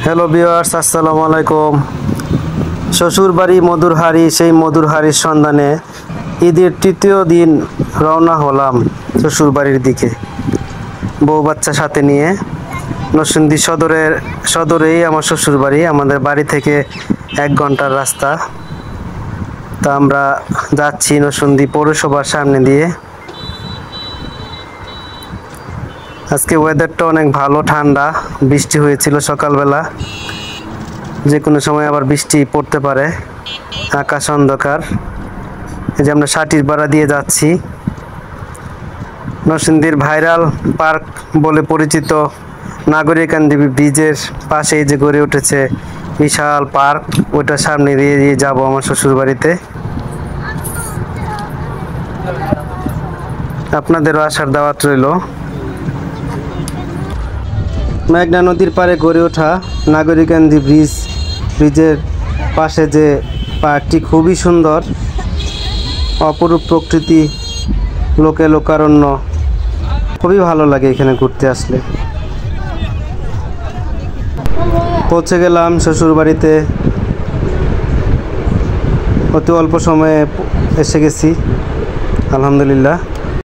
Hello viewers, আসসালামু আলাইকুম। শ্বশুরবাড়ি মধুরহারি, সেই মধুরহারির সন্ধানে ঈদের তৃতীয় দিন রওনা হলাম শ্বশুরবাড়ির দিকে বউ বাচ্চা সাথে নিয়ে। নরসিংদী সদরেই আমার শ্বশুরবাড়ি। আমাদের বাড়ি থেকে 1 ঘন্টার রাস্তা। তা আমরা যাচ্ছি নরসিংদী পৌরসভার সামনে দিয়ে। আজকে ওয়েদারটা অনেক ভালো, ঠান্ডা। বৃষ্টি হয়েছিল সকালবেলা, যে কোনো সময় আবার বৃষ্টি পড়তে পারে। আকাশ অন্ধকার। এই যে আমরা সাটিরপাড়া দিয়ে যাচ্ছি। নরসিংদীর ভাইরাল পার্ক বলে পরিচিত নাগরিকান্দি ব্রিজের পাশেই যে গড়ে উঠেছে বিশাল পার্ক, ওইটার সামনে দিয়ে যাব আমার শ্বশুর বাড়িতে। আপনাদেরও আসার দাওয়াত রইল। মেঘনা নদীর পাড়ে গড়ে ওঠা নাগরিকান্দি ব্রিজের পাশে যে পার্কটি খুবই সুন্দর, অপরূপ প্রকৃতি, লোকারণ্য, খুবই ভালো লাগে এখানে ঘুরতে আসলে। পৌঁছে গেলাম শ্বশুর বাড়িতে, অতি অল্প সময়ে এসে গেছি, আলহামদুলিল্লাহ।